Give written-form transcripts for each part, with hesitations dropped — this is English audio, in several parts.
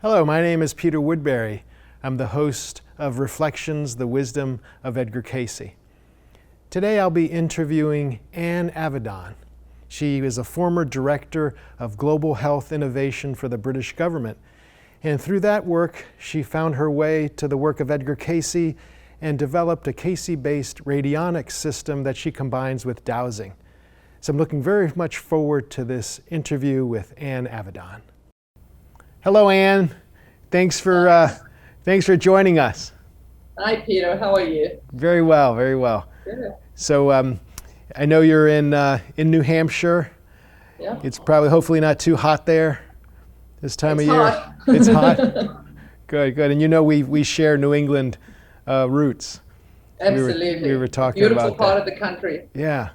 Hello, my name is Peter Woodbury. I'm the host of Reflections, the Wisdom of Edgar Cayce. Today I'll be interviewing Anne Avidon. She is a former Director of Global Health Innovation for the British government. And through that work, she found her way to the work of Edgar Cayce and developed a Cayce-based Radionics system that she combines with dowsing. So I'm looking very much forward to this interview with Anne Avidon. Hello, Anne. Thanks for joining us. Hi, Peter. How are you? Very well, very well. Good. So I know you're in New Hampshire. Yeah. It's probably hopefully not too hot there this time of year. Hot. It's hot. Good, good. And you know we share New England roots. Absolutely. We were talking Beautiful about part that. of the country. Yeah.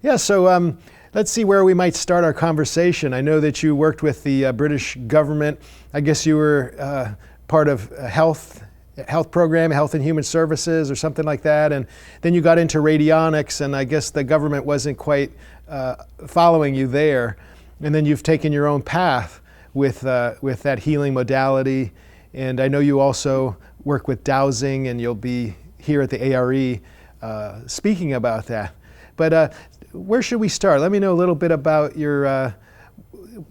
Yeah, so let's see where we might start our conversation. I know that you worked with the British government. I guess you were part of a health program, Health and Human Services or something like that. And then you got into radionics, and I guess the government wasn't quite following you there. And then you've taken your own path with that healing modality. And I know you also work with dowsing, and you'll be here at the A.R.E. Speaking about that. But where should we start? Let me know a little bit about your,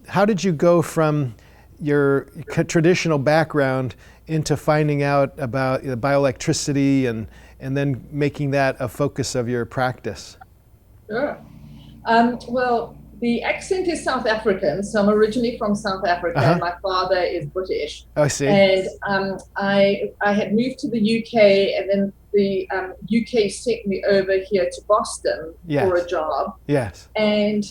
how did you go from your traditional background into finding out about bioelectricity and then making that a focus of your practice? Sure. Well, the accent is South African, so I'm originally from South Africa, and my father is British. I see. And I had moved to the UK, and then the UK sent me over here to Boston for a job. Yes. And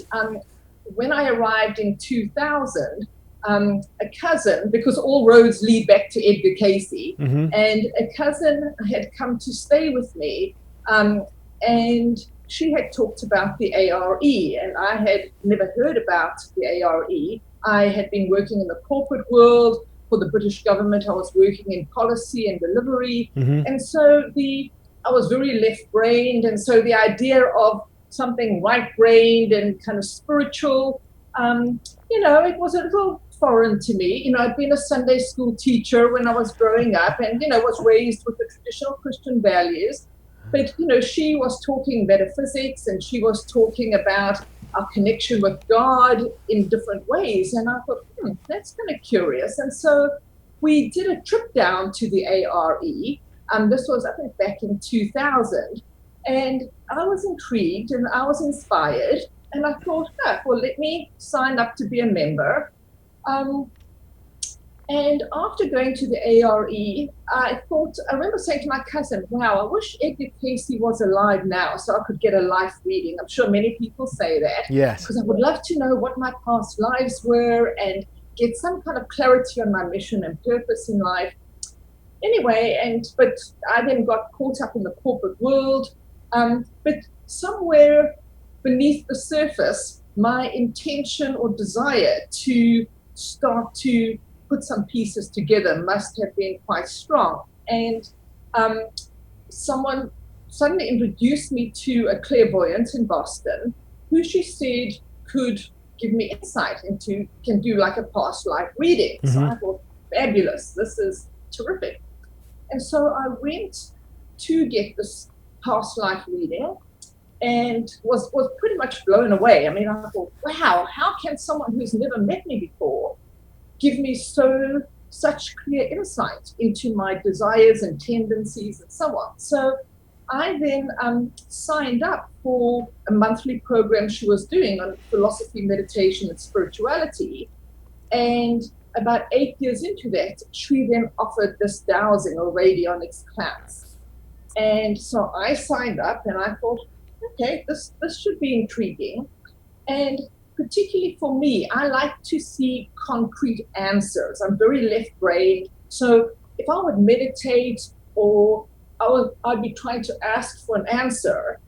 when I arrived in 2000, a cousin, because all roads lead back to Edgar Cayce, and a cousin had come to stay with me, and she had talked about the A.R.E, and I had never heard about the A.R.E. I had been working in the corporate world for the British government. I was working in policy and delivery, and so I was very left-brained, and so the idea of something right-brained and kind of spiritual, it was a little foreign to me. I'd been a Sunday school teacher when I was growing up, and was raised with the traditional Christian values. But she was talking metaphysics, and she was talking about our connection with God in different ways. And I thought, that's kind of curious. And so we did a trip down to the A.R.E. This was, I think, back in 2000. And I was intrigued and I was inspired. And I thought, well, let me sign up to be a member. And after going to the A.R.E., I remember saying to my cousin, wow, I wish Edgar Cayce was alive now so I could get a life reading. I'm sure many people say that. Yes. Because I would love to know what my past lives were and get some kind of clarity on my mission and purpose in life. Anyway, but I then got caught up in the corporate world. But somewhere beneath the surface, my intention or desire to start to put some pieces together must have been quite strong. And someone suddenly introduced me to a clairvoyant in Boston who she said could give me insight can do like a past life reading. So I thought, fabulous, this is terrific. And so I went to get this past life reading and was pretty much blown away. I mean, I thought, wow, how can someone who's never met me before give me such clear insight into my desires and tendencies and so on. So I then signed up for a monthly program she was doing on philosophy, meditation, and spirituality. And about 8 years into that, she then offered this dowsing or radionics class. And so I signed up and I thought, okay, this should be intriguing. And particularly for me, I like to see concrete answers. I'm very left-brained. So if I would meditate or I'd be trying to ask for an answer,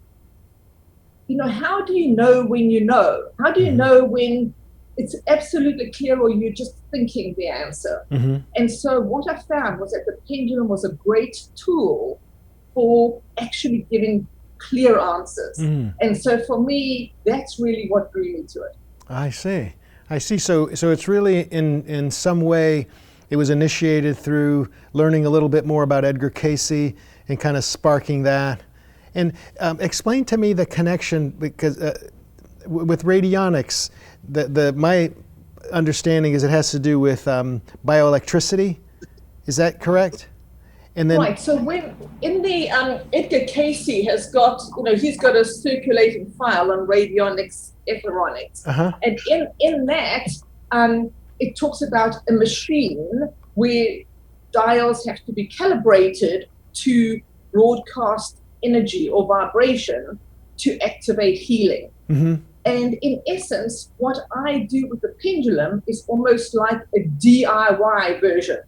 how do you know when you know? How do you know when it's absolutely clear or you're just thinking the answer? And so what I found was that the pendulum was a great tool for actually giving clear answers. And so for me, that's really what drew me to it. I see. So it's really in some way it was initiated through learning a little bit more about Edgar Cayce and kind of sparking that. And explain to me the connection, because with radionics, my understanding is it has to do with bioelectricity. Is that correct? And then, right. So when in the Edgar Cayce has got, he's got a circulating file on radionics, A.R.E, and in that it talks about a machine where dials have to be calibrated to broadcast energy or vibration to activate healing. mm-hmm. And in essence, what I do with the pendulum is almost like a DIY version.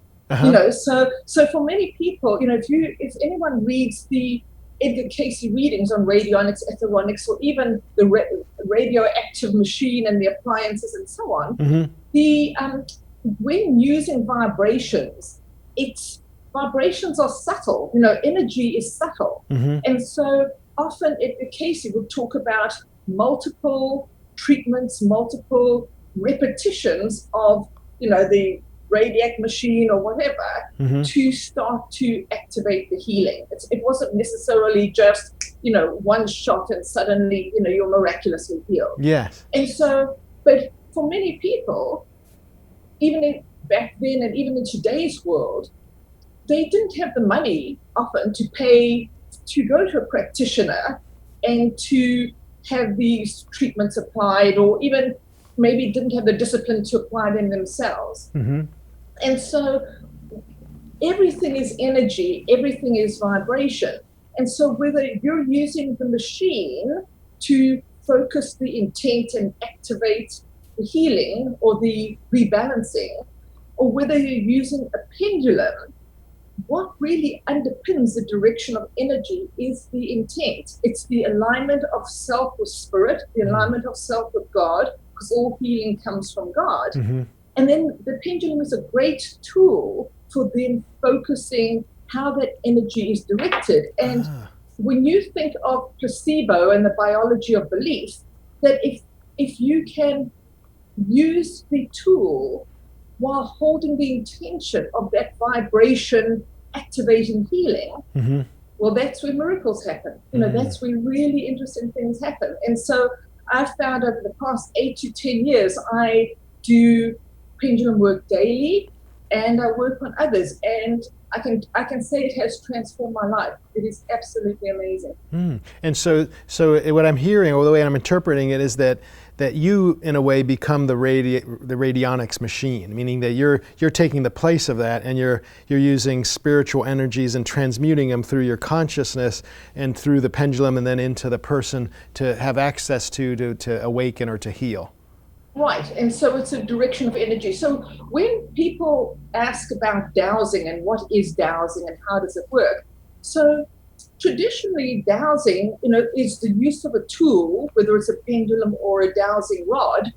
So for many people, if anyone reads the Edgar Cayce readings on radionics, A.R.E, or even the radioactive machine and the appliances and so on, when using vibrations, vibrations are subtle. Energy is subtle, and so often Edgar Cayce would talk about multiple treatments, multiple repetitions of the Radiac machine or whatever to start to activate the healing. It wasn't necessarily just one shot and suddenly you're miraculously healed. Yes. And so, but for many people, even back then and even in today's world, they didn't have the money often to pay to go to a practitioner and to have these treatments applied, or even maybe didn't have the discipline to apply them themselves. And so everything is energy, everything is vibration. And so whether you're using the machine to focus the intent and activate the healing or the rebalancing, or whether you're using a pendulum, what really underpins the direction of energy is the intent. It's the alignment of self with spirit, the alignment of self with God, because all healing comes from God. And then the pendulum is a great tool for then focusing how that energy is directed. And when you think of placebo and the biology of belief, that if you can use the tool while holding the intention of that vibration activating healing, well, that's where miracles happen. That's where really interesting things happen. And so I've found over the past 8 to 10 years, I do pendulum work daily, and I work on others, and I can say it has transformed my life. It is absolutely amazing. And so what I'm hearing, or the way I'm interpreting it, is that you, in a way, become the radionics machine, meaning that you're taking the place of that, and you're using spiritual energies and transmuting them through your consciousness and through the pendulum, and then into the person to have access to awaken or to heal. Right, and so it's a direction of energy. So when people ask about dowsing and what is dowsing and how does it work, so traditionally dowsing, is the use of a tool, whether it's a pendulum or a dowsing rod,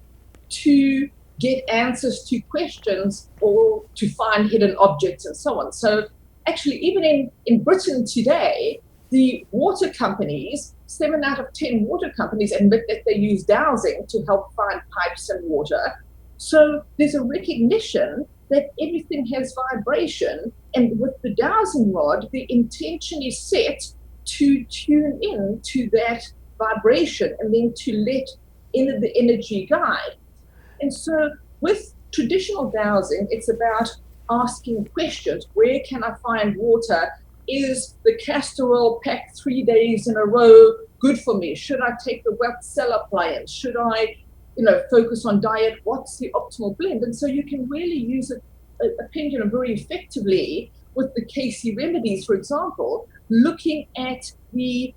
to get answers to questions or to find hidden objects and so on. So actually, even in Britain today, the water companies, 7 out of 10 water companies admit that they use dowsing to help find pipes and water. So there's a recognition that everything has vibration, and with the dowsing rod, the intention is set to tune in to that vibration and then to let in the energy guide. And so with traditional dowsing, it's about asking questions. Where can I find water? Is the castor oil packed 3 days in a row good for me? Should I take the wet cell appliance? Should I, focus on diet? What's the optimal blend? And so you can really use a pendulum very effectively with the Cayce remedies, for example, looking at the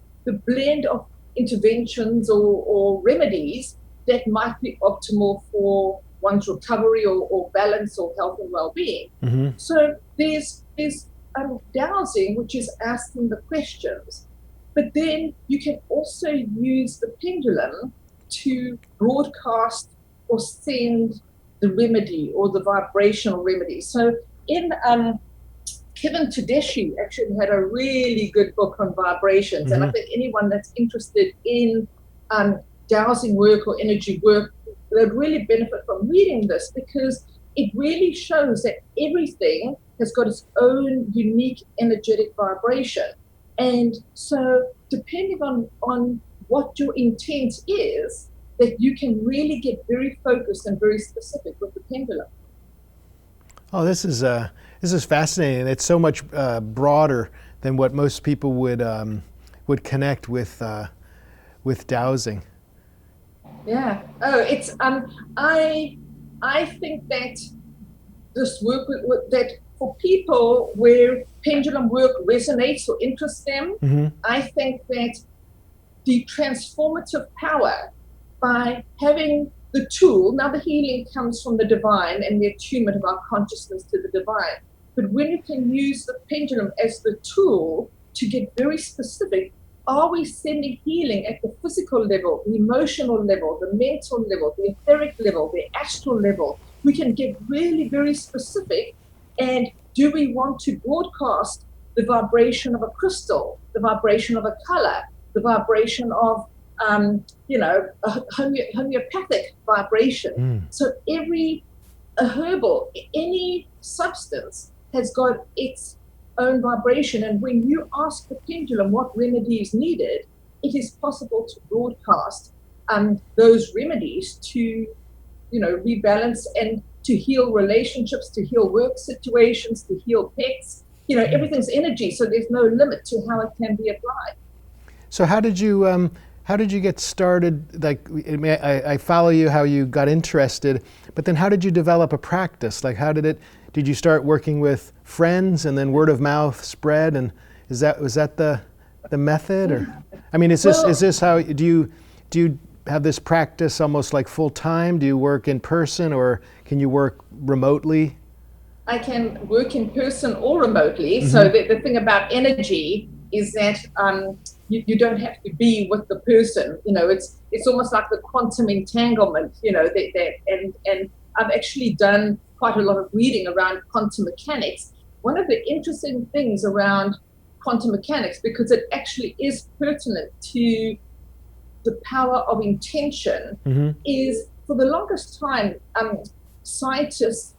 blend of interventions or remedies that might be optimal for one's recovery or balance or health and well-being. So there's dowsing, which is asking the questions, but then you can also use the pendulum to broadcast or send the remedy or the vibrational remedy. So in Kevin Tedeschi actually had a really good book on vibrations, and I think anyone that's interested in dowsing work or energy work would really benefit from reading this, because it really shows that everything has got its own unique energetic vibration. And so depending on what your intent is, that you can really get very focused and very specific with the pendulum. Oh, this is fascinating. It's so much broader than what most people would connect with dowsing. Yeah. Oh, it's I think that this work that for people where pendulum work resonates or interests them, Mm-hmm. I think that the transformative power by having the tool, now the healing comes from the divine and the attunement of our consciousness to the divine. But when you can use the pendulum as the tool to get very specific, are we sending healing at the physical level, the emotional level, the mental level, the etheric level, the astral level? We can get really, very specific. And do we want to broadcast the vibration of a crystal, the vibration of a color, the vibration of a homeopathic vibration? So every herbal, any substance has got its own vibration. And when you ask the pendulum what remedy is needed, it is possible to broadcast those remedies to, rebalance and to heal relationships, to heal work situations, to heal pets. Everything's energy, so there's no limit to how it can be applied. So how did you get started? Like, I follow you, how you got interested, but then how did you develop a practice? Like, did you start working with friends and then word of mouth spread? And was that the method? Or, I mean, is this how, do you have this practice almost like full time? Do you work in person or can you work remotely? I can work in person or remotely. Mm-hmm. So the thing about energy is that you don't have to be with the person. It's almost like the quantum entanglement. And I've actually done quite a lot of reading around quantum mechanics. One of the interesting things around quantum mechanics, because it actually is pertinent to the power of intention, mm-hmm. is for the longest time, scientists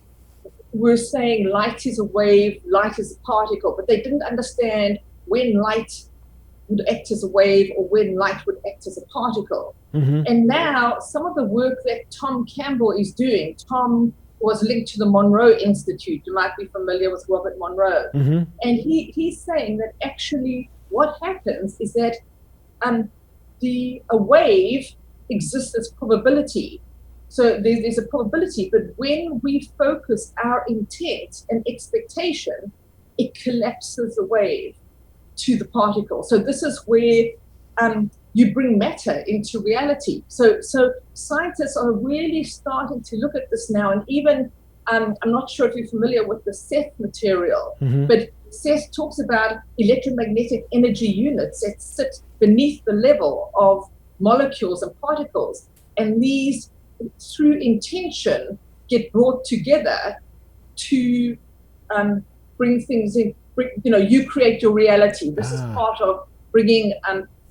were saying light is a wave, light is a particle, but they didn't understand when light would act as a wave or when light would act as a particle. Mm-hmm. And now some of the work that Tom Campbell is doing, Tom was linked to the Monroe Institute. You might be familiar with Robert Monroe. Mm-hmm. And he's saying that actually what happens is that a wave exists as probability. So there's a probability, but when we focus our intent and expectation, it collapses the wave to the particle. So this is where you bring matter into reality. So scientists are really starting to look at this now, and even I'm not sure if you're familiar with the Seth material, mm-hmm. but Seth talks about electromagnetic energy units that sit beneath the level of molecules and particles, and these, through intention, get brought together to bring things in. You create your reality. This is part of bringing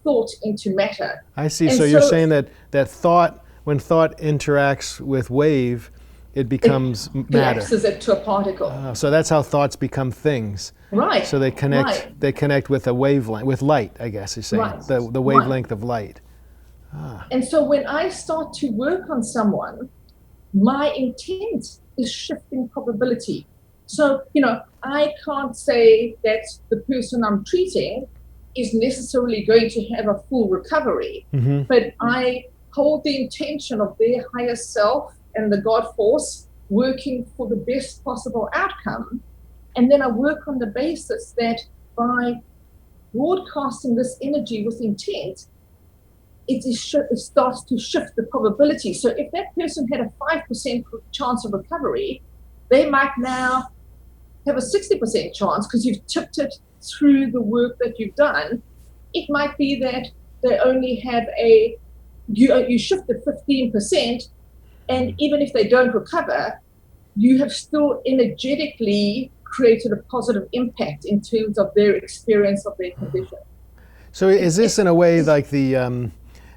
thought into matter. I see. So you're saying that thought, when thought interacts with wave, it becomes matter. Collapses it to a particle. So that's how thoughts become things. Right. So they connect. Right. They connect with a wavelength, with light. I guess you're saying right. the wavelength right. of light. And so when I start to work on someone, my intent is shifting probability. So, I can't say that the person I'm treating is necessarily going to have a full recovery, mm-hmm. but I hold the intention of their higher self and the God force working for the best possible outcome. And then I work on the basis that by broadcasting this energy with intent, it starts to shift the probability. So if that person had a 5% chance of recovery, they might now have a 60% chance because you've tipped it through the work that you've done. It might be that they only have you shifted 15%, and even if they don't recover, you have still energetically created a positive impact in terms of their experience of their condition. So is this in a way like the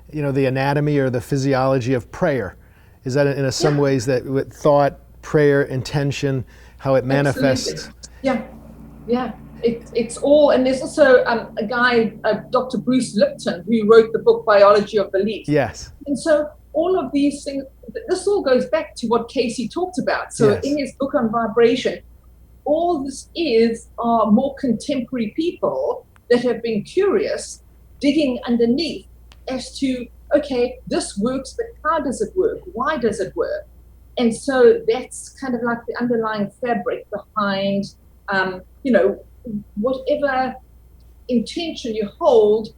the anatomy or the physiology of prayer? Is that in some ways that with thought prayer, intention, how it manifests. Absolutely. Yeah, yeah. It's all, and there's also a guy, Dr. Bruce Lipton, who wrote the book Biology of Belief. Yes. And so all of these things, this all goes back to what Cayce talked about. So Yes. in his book on vibration, all this are more contemporary people that have been curious, digging underneath as to, okay, this works, but how does it work? Why does it work? And so that's kind of like the underlying fabric behind, whatever intention you hold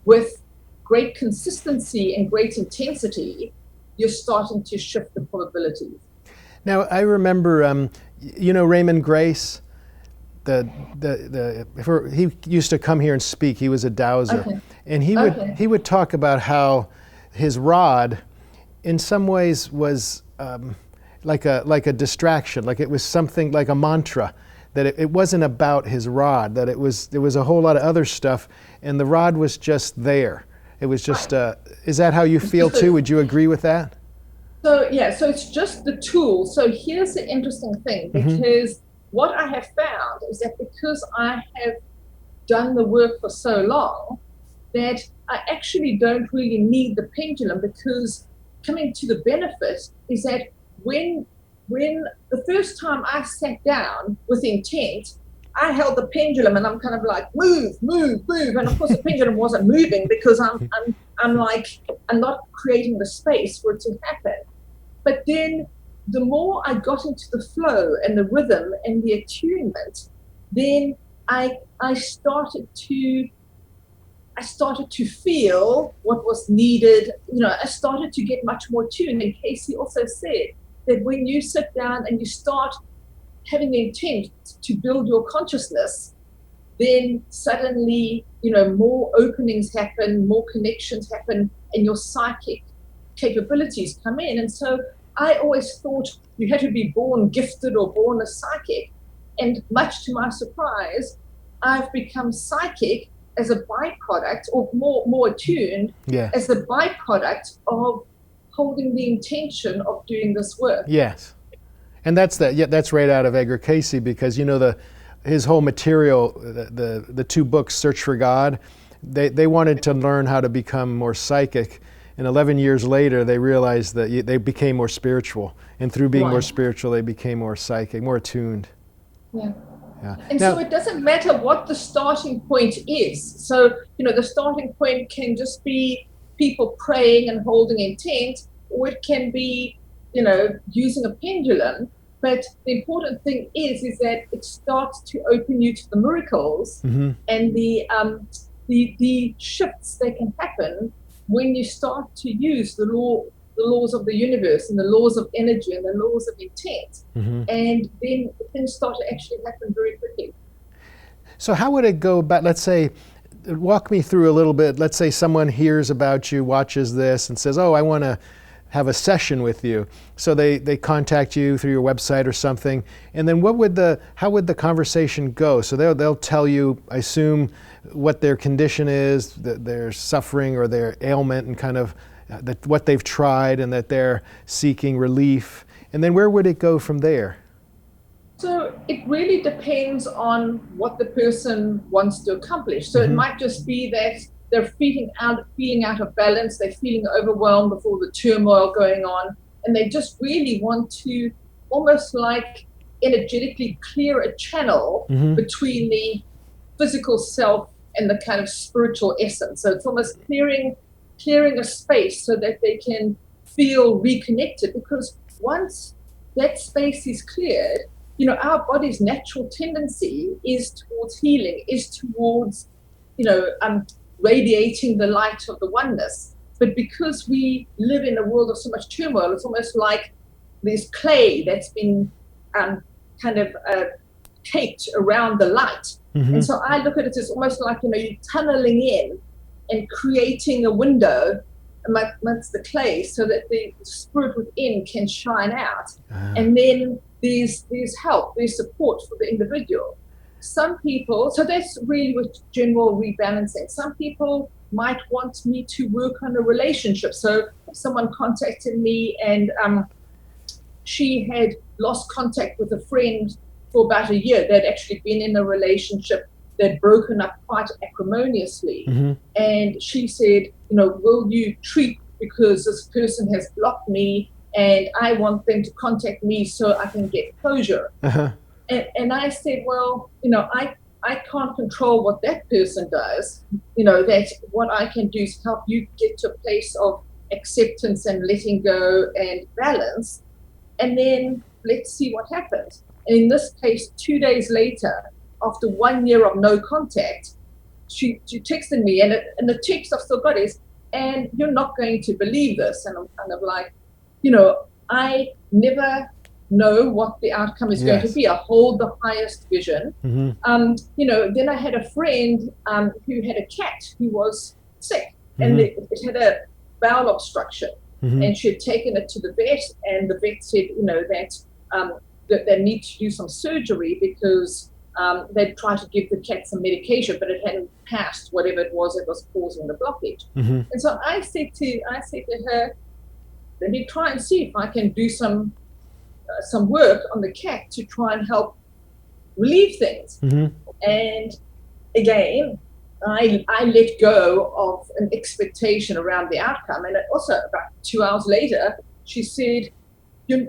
with great consistency and great intensity, you're starting to shift the probabilities. Now, I remember, Raymond Grace, he used to come here and speak. He was a dowser. Okay. And he would talk about how his rod, in some ways, was like a distraction, like it was something like a mantra, that it wasn't about his rod, that there was a whole lot of other stuff, and the rod was just there. It was just, is that how you feel too? Would you agree with that? So it's just the tool. So here's the interesting thing, because what I have found is that because I have done the work for so long, that I actually don't really need the pendulum, because coming to the benefit is that when the first time I sat down with intent, I held the pendulum and I'm kind of like, move, move, move. And of course the pendulum wasn't moving because I'm not creating the space for it to happen. But then the more I got into the flow and the rhythm and the attunement, then I started to feel what was needed. I started to get much more tuned. And Cayce also said that when you sit down and you start having the intent to build your consciousness, then suddenly, more openings happen, more connections happen, and your psychic capabilities come in. And so I always thought you had to be born gifted or born a psychic. And much to my surprise, I've become psychic as a byproduct, or more attuned, as a byproduct of holding the intention of doing this work. Yes. And that's right out of Edgar Cayce, because his whole material, the two books, Search for God, they wanted to learn how to become more psychic. And 11 years later, they realized that they became more spiritual. And through being more spiritual, they became more psychic, more attuned. Yeah. And so it doesn't matter what the starting point is. So, the starting point can just be people praying and holding intent, or it can be, using a pendulum. But the important thing is that it starts to open you to the miracles and the shifts that can happen when you start to use the laws of the universe and the laws of energy and the laws of intent. And then things start to actually happen very quickly. So how would it go about, let's say, walk me through a little bit. Let's say someone hears about you, watches this, and says, oh, I want to have a session with you. So they contact you through your website or something. And then how would the conversation go? So they'll tell you, I assume, what their condition is, their suffering or their ailment, and kind of what they've tried, and that they're seeking relief. And then where would it go from there? So it really depends on what the person wants to accomplish. So it might just be that they're feeling out of balance, they're feeling overwhelmed with all the turmoil going on, and they just really want to almost like energetically clear a channel between the physical self and the kind of spiritual essence. So it's almost clearing a space so that they can feel reconnected, because once that space is cleared, our body's natural tendency is towards healing, is towards, radiating the light of the oneness. But because we live in a world of so much turmoil, it's almost like there's clay that's been caked around the light. And so I look at it as almost like, you're tunneling in and creating a window amongst the clay so that the spirit within can shine out. And then there's help, there's support for the individual. Some people, so that's really with general rebalancing. Some people might want me to work on a relationship. So if someone contacted me and she had lost contact with a friend for about a year. They'd actually been in a relationship. They'd broken up quite acrimoniously. Mm-hmm. And she said, will you treat, because this person has blocked me and I want them to contact me so I can get closure. Uh-huh. And I said, well, I can't control what that person does. That what I can do is help you get to a place of acceptance and letting go and balance. And then let's see what happens. And in this case, 2 days later, after 1 year of no contact, she texted me, and the text I've still got is, and you're not going to believe this. And I'm kind of like, I never know what the outcome is going to be. I hold the highest vision. Mm-hmm. Then I had a friend who had a cat who was sick, and it had a bowel obstruction. Mm-hmm. And she had taken it to the vet, and the vet said, that they need to do some surgery because they'd tried to give the cat some medication, but it hadn't passed whatever it was that was causing the blockage. Mm-hmm. And so I said to her, let me try and see if I can do some work on the cat to try and help relieve things. Mm-hmm. And again, I let go of an expectation around the outcome. And also about 2 hours later, she said, you're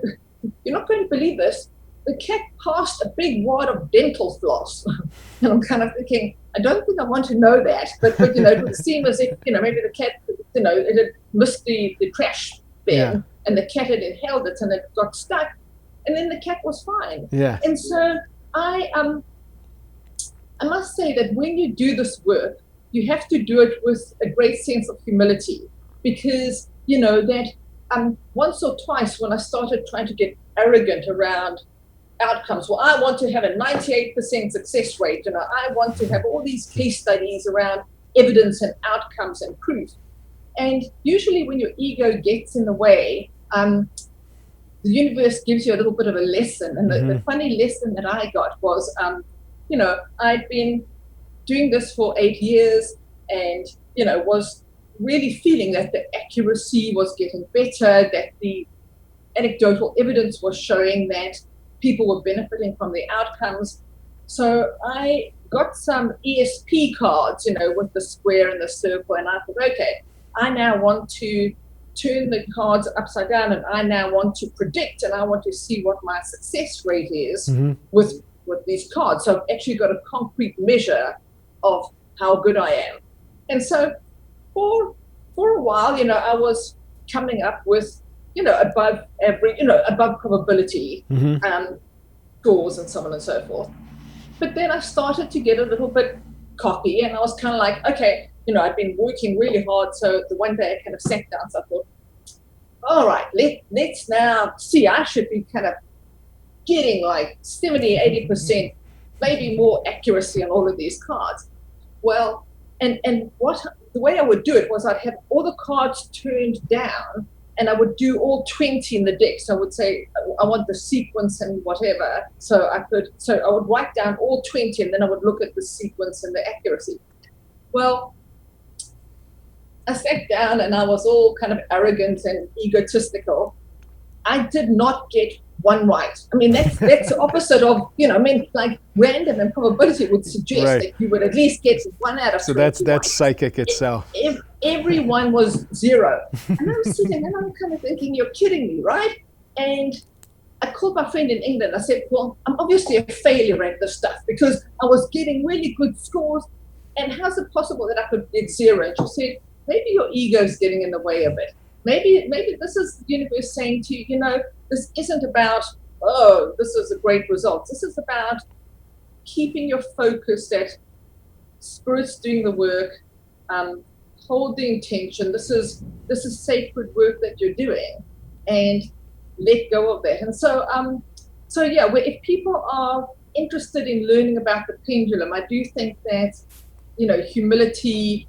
not going to believe this. The cat passed a big wad of dental floss. And I'm kind of thinking, I don't think I want to know that. But it would seem as if, maybe the cat, it had missed the trash bin, and the cat had inhaled it and it got stuck. And then the cat was fine. Yeah. And so I must say that when you do this work, you have to do it with a great sense of humility, because that once or twice when I started trying to get arrogant around outcomes, well, I want to have a 98% success rate, I want to have all these case studies around evidence and outcomes and proof. And usually when your ego gets in the way, the universe gives you a little bit of a lesson. And the funny lesson that I got was, I'd been doing this for 8 years and, was really feeling that the accuracy was getting better, that the anecdotal evidence was showing that people were benefiting from the outcomes. So I got some ESP cards, with the square and the circle. And I thought, okay, I now want to turn the cards upside down, and I now want to predict, and I want to see what my success rate is with these cards. So I've actually got a concrete measure of how good I am. And so for a while, I was coming up with, above average, above probability scores and so on and so forth. But then I started to get a little bit cocky, and I was kind of like, okay, I'd been working really hard. So the one day I kind of sat down, so I thought, all right, let's now see, I should be kind of getting like 70, 80%, maybe more accuracy on all of these cards. Well, and the way I would do it was I'd have all the cards turned down, and I would do all 20 in the deck. So I would say, I want the sequence and whatever. So I would write down all 20, and then I would look at the sequence and the accuracy. Well, I sat down and I was all kind of arrogant and egotistical. I did not get one right. I mean, that's the opposite of, like random and probability would suggest that you would at least get 1 out of 20. So that's psychic itself. Everyone was 0. And I was sitting and I'm kind of thinking, you're kidding me, right? And I called my friend in England. I said, well, I'm obviously a failure at this stuff because I was getting really good scores. And how's it possible that I could get 0? And she said, maybe your ego's getting in the way a bit. Maybe this is the universe saying to you, this isn't about, oh, this is a great result. This is about keeping your focus that Spirit's doing the work, hold the intention. This is sacred work that you're doing, and let go of that. And so, if people are interested in learning about the pendulum, I do think that, humility,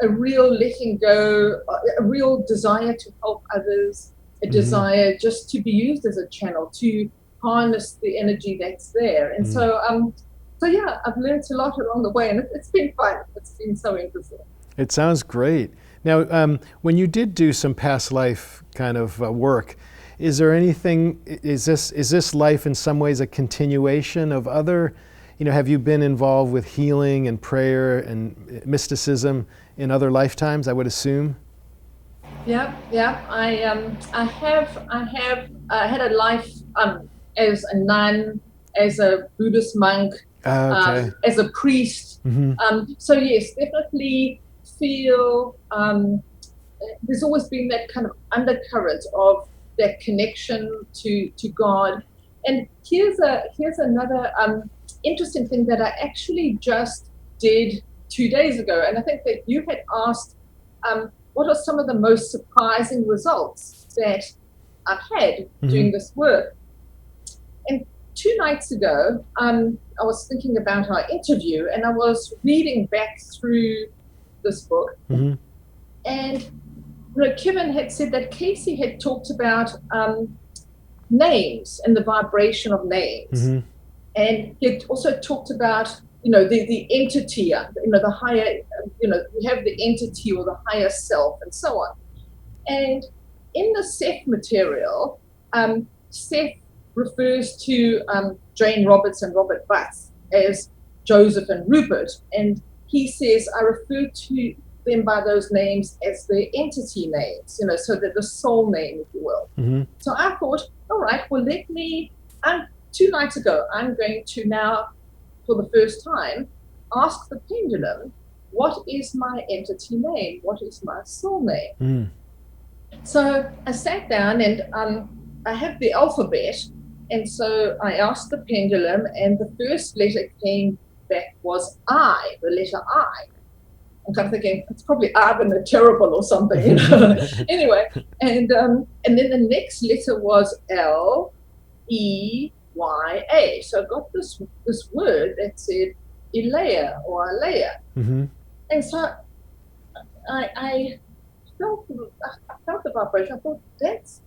a real letting go, a real desire to help others, a desire just to be used as a channel, to harness the energy that's there. And so I've learned a lot along the way, and it's been fun. It's been so interesting. It sounds great. Now, when you did do some past life kind of work, is there anything, is this life in some ways a continuation of other, have you been involved with healing and prayer and mysticism in other lifetimes, I would assume? Yeah. I had a life as a nun, as a Buddhist monk, Okay. as a priest. So yes, definitely feel there's always been that kind of undercurrent of that connection to God. And here's another interesting thing that I actually just did 2 days ago, and I think that you had asked what are some of the most surprising results that I've had doing this work. And 2 nights ago, I was thinking about our interview, and I was reading back through this book, and Kevin had said that Cayce had talked about names and the vibration of names, and he had also talked about the entity, the higher, we have the entity or the higher self, and so on. And in the Seth material, Seth refers to Jane Roberts and Robert Butts as Joseph and Rupert, and he says, I refer to them by those names as the entity names, so that the soul name, if you will. So I thought, all right, well, 2 nights ago, I'm going to now, for the first time, ask the pendulum, what is my entity name? What is my soul name? So I sat down, and I have the alphabet, and so I asked the pendulum, and the first letter came back was I, the letter I. I'm kind of thinking it's probably Ivan the Terrible or something, Anyway, and then the next letter was L-E-Y-A. So I got this word that said Elea or Alea. And so I felt the vibration. I thought, that's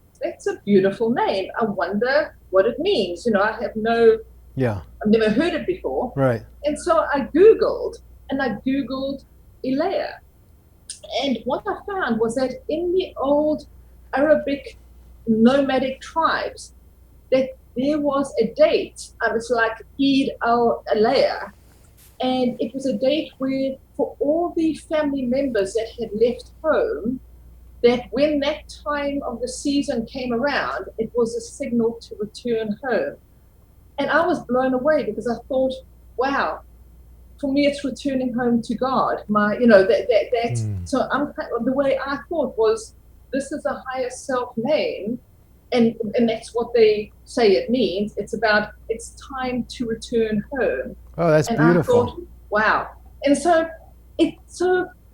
a beautiful name. I wonder what it means. I've never heard it before. Right. And so I Googled Elea. And what I found was that in the old Arabic nomadic tribes, that there was a date, it's like Eid al-Alea, and it was a date where for all the family members that had left home, that when that time of the season came around, it was a signal to return home. And I was blown away because I thought, wow, for me it's returning home to God. So the way I thought was, this is a higher self name, and that's what they say it means. It's time to return home. Oh, that's and beautiful. I thought, wow. And so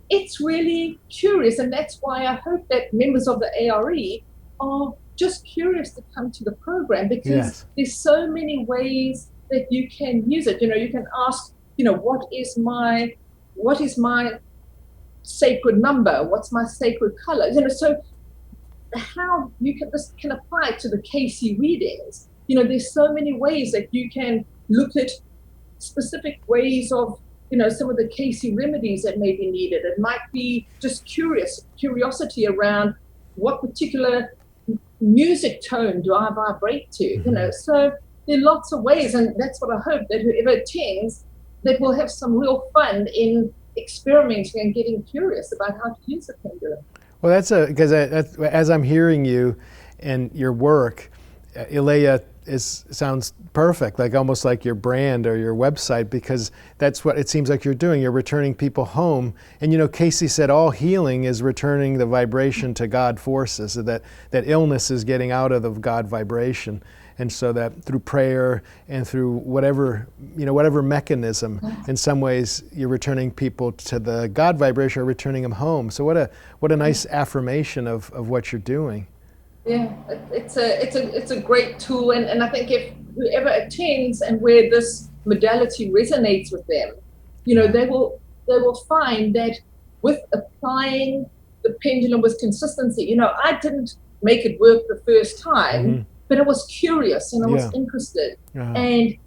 it's really curious, and that's why I hope that members of the A.R.E. are just curious to come to the program, because there's so many ways that you can use it. You can ask, what is my sacred number? What's my sacred color? So how this can apply to the Cayce readings. There's so many ways that you can look at specific ways of, some of the Cayce remedies that may be needed. It might be just curiosity around what particular music tone do I vibrate to, so there are lots of ways, and that's what I hope, that whoever attends, that will have some real fun in experimenting and getting curious about how to use the pendulum. Well, because as I'm hearing you and your work, Elea sounds perfect, like almost like your brand or your website, because that's what it seems like you're doing. You're returning people home. And Cayce said all healing is returning the vibration to God forces, so that illness is getting out of the God vibration. And so that through prayer and through whatever mechanism, in some ways you're returning people to the God vibration or returning them home. So what a nice affirmation of what you're doing. Yeah, it's a great tool, and I think if whoever attends and where this modality resonates with them, they will find that with applying the pendulum with consistency. I didn't make it work the first time, but I was curious and I was interested, and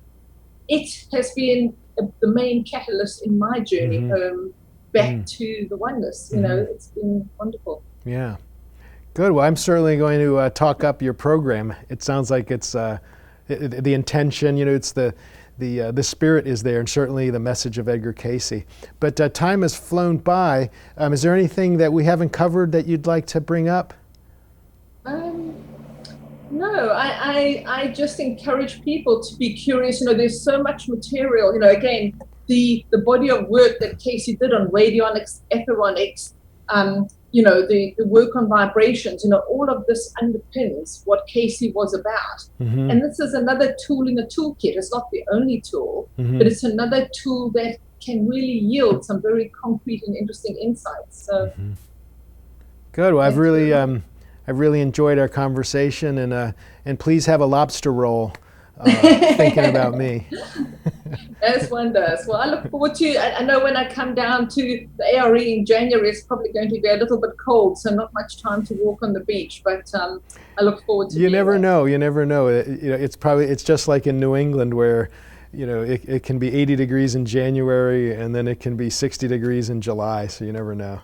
it has been the main catalyst in my journey home back to the oneness. It's been wonderful. Yeah. Good. Well, I'm certainly going to talk up your program. It sounds like it's the intention. It's the spirit is there, and certainly the message of Edgar Cayce. But time has flown by. Is there anything that we haven't covered that you'd like to bring up? No, I just encourage people to be curious. There's so much material. Again, the body of work that Cayce did on radionics, etheronics, the work on vibrations, all of this underpins what Cayce was about. Mm-hmm. And this is another tool in the toolkit. It's not the only tool, mm-hmm. but it's another tool that can really yield some very concrete and interesting insights. So, mm-hmm. Good. Well, I've really enjoyed our conversation, and please have a lobster roll thinking about me. As one does. Well, I look forward to, I know when I come down to the A.R.E. in January, it's probably going to be a little bit cold, so not much time to walk on the beach, but I look forward to You never know. It's just like in New England where, it can be 80 degrees in January and then it can be 60 degrees in July, so you never know.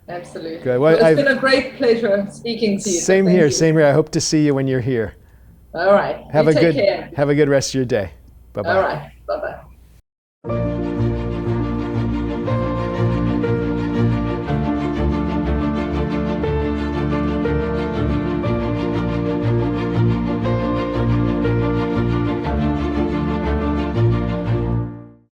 Absolutely. Good. Well, it's been a great pleasure speaking to you. Same here. I hope to see you when you're here. All right. Have a good rest of your day. Bye-bye. All right.